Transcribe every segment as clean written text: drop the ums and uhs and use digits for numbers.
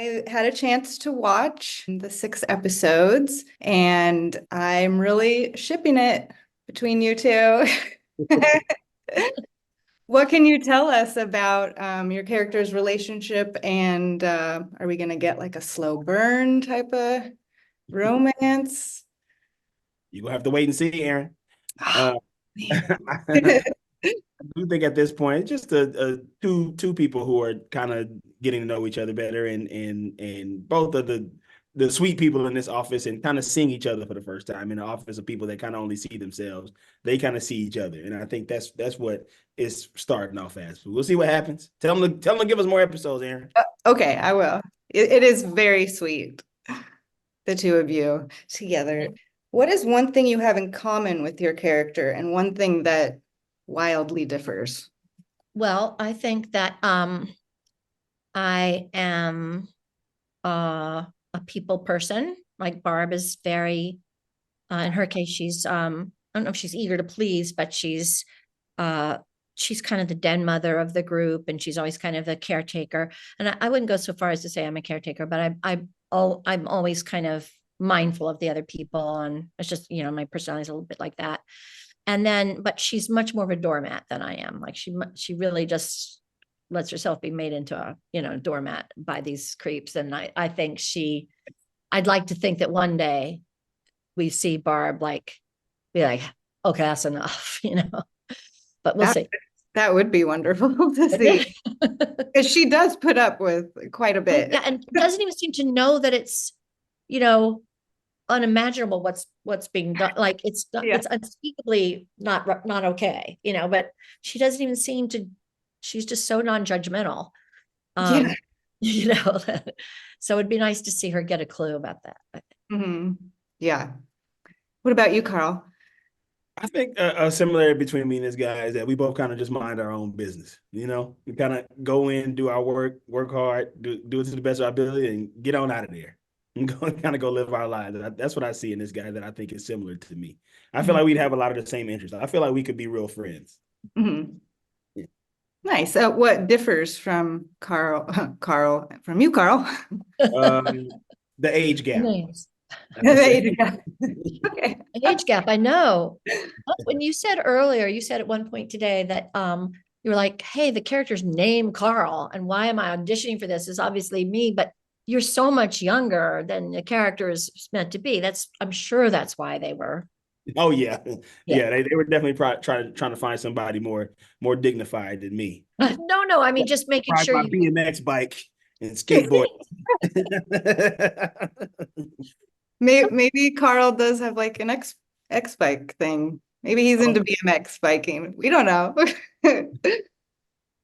I had a chance to watch the 6 episodes, and I'm really shipping it between you two. What can you tell us about your character's relationship, and are we gonna get like a slow burn type of romance? You're gonna have to wait and see, Aaron. Oh, Uh, man. I do think at this point, it's just two people who are kind of getting to know each other better, and both of the sweet people in this office, and kind of seeing each other for the first time in the office of people that kind of only see themselves. They kind of see each other, and I think that's what is starting off as. We'll see what happens. Tell them to give us more episodes, Aaron. Okay, I will. It is very sweet, the two of you together. What is one thing you have in common with your character, and one thing that wildly differs? Well, I think that I am a people person. Like Barb is very, in her case, I don't know if she's eager to please, but she's kind of the den mother of the group, and she's always kind of the caretaker. And I wouldn't go so far as to say I'm a caretaker, but I'm always kind of mindful of the other people, and it's just my personality is a little bit like that. And then, but she's much more of a doormat than I am. Like she really just lets herself be made into a doormat by these creeps. And I think I'd like to think that one day we see Barb be like, okay, that's enough, but we'll That see. that would be wonderful to see, because she does put up with quite a bit. Yeah, and doesn't even seem to know that it's, you know, unimaginable what's being done. Like Yeah. it's unspeakably not okay, but she doesn't even seem to, she's just so non-judgmental. Yeah. Um, you know, so it'd be nice to see her get a clue about that. Hmm. Yeah. What about you, Carl? I think a similarity between me and this guy is that we both kind of just mind our own business. We kind of go in, do our work hard, do it to the best of our ability, and get on out of there. And go live our lives. That's what I see in this guy that I think is similar to me. I feel Mhm. like we'd have a lot of the same interests. I feel like we could be real friends. Mhm. Nice. What differs from Carl, from you, Carl? Um, the age gap, Names. I would There say. you go. Okay. Age gap, I know. When you said earlier, you said at one point today that you were like, hey, the character's name Carl, and why am I auditioning for this? Is obviously me, but you're so much younger than the character is meant to be. I'm sure that's why they were. Oh yeah, Yeah. yeah. They were definitely trying to find somebody more dignified than me. No, I mean just making Ride sure my you. BMX bike and skateboard. Maybe Carl does have like an X bike thing. Maybe he's into BMX biking. We don't know.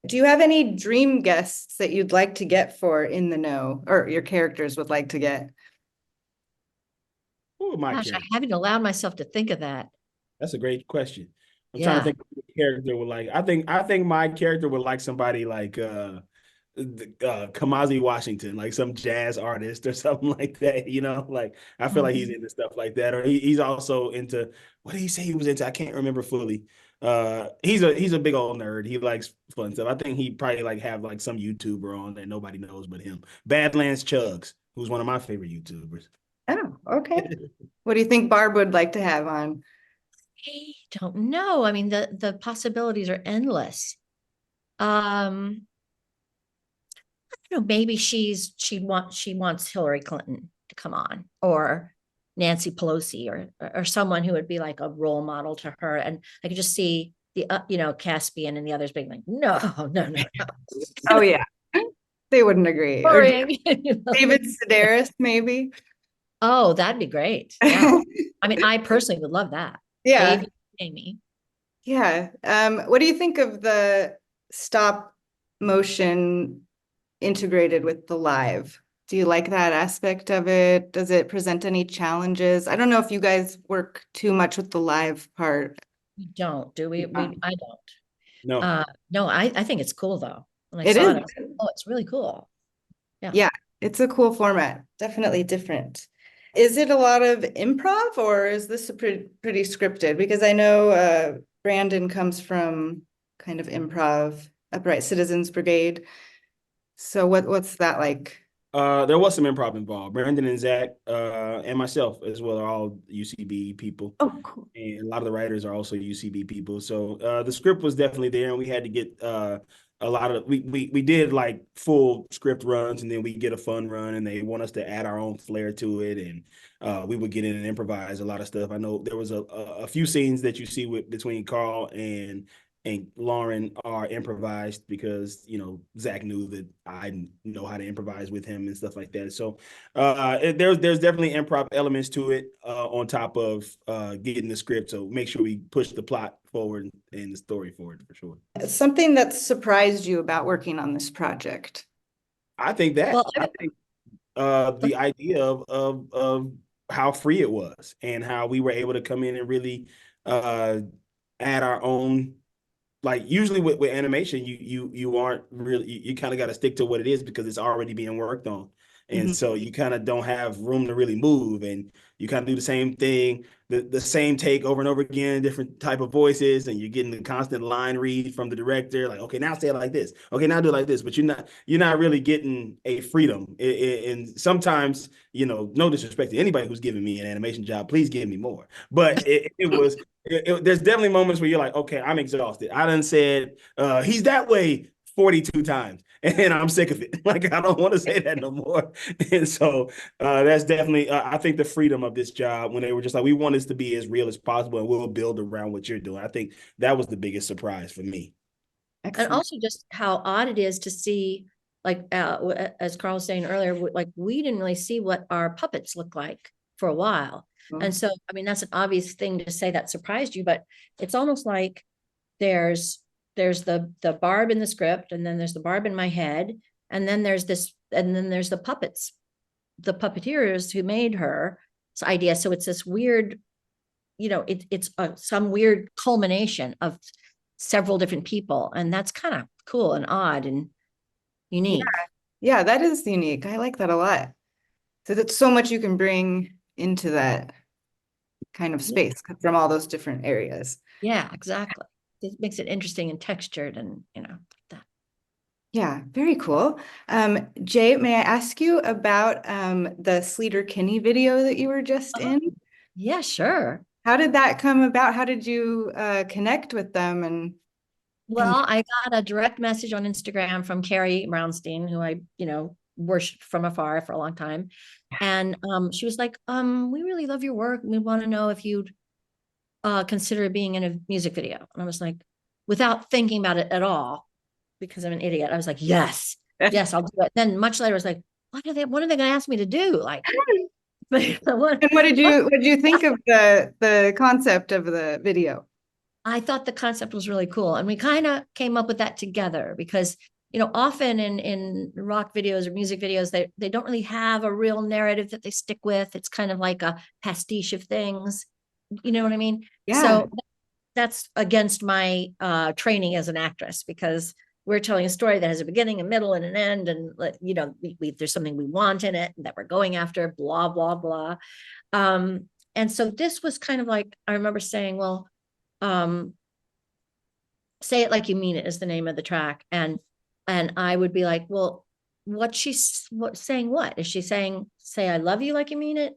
Do you have any dream guests that you'd like to get for In the Know, or your characters would like to get? Who am I Gosh, I character? haven't allowed myself to think of that. That's a great question. I'm trying to Yeah. think of what character would like. I think my character would like somebody like Kamasi Washington, like some jazz artist or something like that. Like I feel like he's Mhm. into stuff like that, or he's also into what did he say he was into? I can't remember fully. He's a big old nerd. He likes fun stuff. I think he probably like have like some YouTuber on that nobody knows but him. Badlands Chugs, who's one of my favorite YouTubers. Oh, okay. What do you think Barb would like to have on? I don't know. I mean, the possibilities are endless. Um, maybe she wants Hillary Clinton to come on, or Nancy Pelosi, or someone who would be like a role model to her. And I could just see the Caspian and the others being like, no, no, no, Oh no. yeah, they wouldn't agree. Or Boring. David Sedaris, maybe. Oh, that'd be great. Yeah. I mean, I personally would love that. Yeah, David, Amy. yeah. What do you think of the stop motion integrated with the live? Do you like that aspect of it? Does it present any challenges? I don't know if you guys work too much with the live part. We don't, do we? I don't. No. No, I think it's cool though. When I It saw is. it, I was like, oh, it's really cool. Yeah. Yeah, it's a cool format. Definitely different. Is it a lot of improv, or is this a pretty scripted? Because I know Brandon comes from kind of improv, Upright Citizens Brigade. So what's that like? There was some improv involved. Brandon and Zach, and myself as well are all UCB people. Oh, cool. And a lot of the writers are also UCB people. So the script was definitely there, and we had to get a lot of we did like full script runs, and then we get a fun run, and they want us to add our own flair to it, and we would get in and improvise a lot of stuff. I know there was a few scenes that you see between Carl and Lauren are improvised because, you know, Zach knew that I know how to improvise with him and stuff like that. So there's definitely improv elements to it on top of getting the script. So make sure we push the plot forward and the story forward for sure. Something that surprised you about working on this project? I think that Well, I think the idea of how free it was and how we were able to come in and really add our own. Like usually with animation, you aren't really, you kind of got to stick to what it is because it's already being worked on. And so you kind of don't have room to really move, and you kind of do the same thing, the same take over and over again, different type of voices, and you're getting the constant line read from the director, like, okay, now say it like this, okay, now do it like this, but you're not really getting a freedom. And sometimes, you know, no disrespect to anybody who's giving me an animation job, please give me more. But there's definitely moments where you're like, okay, I'm exhausted. I done said he's that way 42 times, and I'm sick of it. Like, I don't want to say that no more. And so that's definitely, I think, the freedom of this job when they were just like, we want this to be as real as possible, and we'll build around what you're doing. I think that was the biggest surprise for me. Excellent. And also just how odd it is to see, like, as Carl was saying earlier, like we didn't really see what our puppets look like for a while. And so, I mean, that's an obvious thing to say that surprised you, but it's almost like there's the Barb in the script, and then there's the Barb in my head, and then there's the puppets, the puppeteers who made her idea. So it's this weird, you know, it's some weird culmination of several different people, and that's kind of cool and odd and unique. Yeah, that is unique. I like that a lot. So that's so much you can bring into that kind of space from all those different areas. Yeah, exactly. It makes it interesting and textured, and you know that. Yeah, very cool. Jay, may I ask you about the Sleater-Kinney video that you were just in? Yeah, sure. How did that come about? How did you connect with them? And Well, I got a direct message on Instagram from Carrie Brownstein, who I, you know, worshipped from afar for a long time. And she was like, we really love your work. We want to know if you'd consider being in a music video. And I was like, without thinking about it at all, because I'm an idiot, I was like, yes, yes, I'll do it. Then much later, I was like, what are they going to ask me to do? Like, and what did you think of the concept of the video? I thought the concept was really cool. And we kind of came up with that together because, you know, often in rock videos or music videos, they don't really have a real narrative that they stick with. It's kind of like a pastiche of things. You know what I mean? Yeah. So that's against my training as an actress, because we're telling a story that has a beginning, a middle, and an end. And, you know, there's something we want in it that we're going after, blah, blah, blah. And so this was kind of like, I remember saying, well, Say It Like You Mean It is the name of the track. And I would be like, well, saying what? Is she saying, say, I love you like you mean it?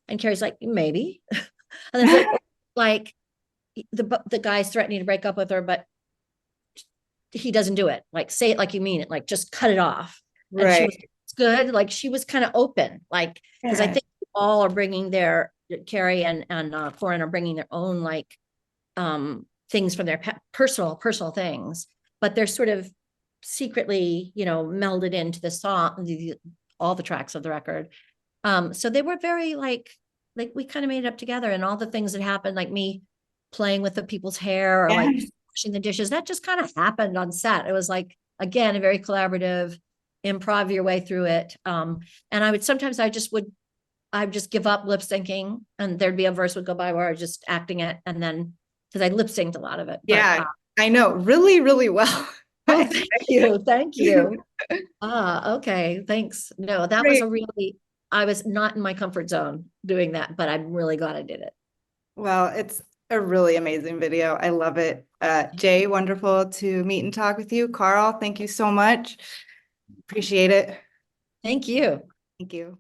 And Carrie's like, maybe. And then like the guy's threatening to break up with her, but he doesn't do it. Like, say it like you mean it, like just cut it off. And right. She was good. Like she was kind of open, like, because I think all are bringing Carrie and Corin are bringing their own like things from their personal things, but they're sort of secretly, you know, melded into the song, all the tracks of the record. So they were very like we kind of made it up together, and all the things that happened, like me playing with the people's hair or like washing the dishes, that just kind of happened on set. It was like, again, a very collaborative, improv your way through it. And I would sometimes I would just give up lip syncing, and there'd be a verse would go by where I was just acting it, and then because I lip synced a lot of it. Yeah, I know, really, really well. Oh, thank you. Okay, thanks. No, that was I was not in my comfort zone doing that, but I'm really glad I did it. Well, it's a really amazing video. I love it. Jay, wonderful to meet and talk with you. Carl, thank you so much. Appreciate it. Thank you. Thank you.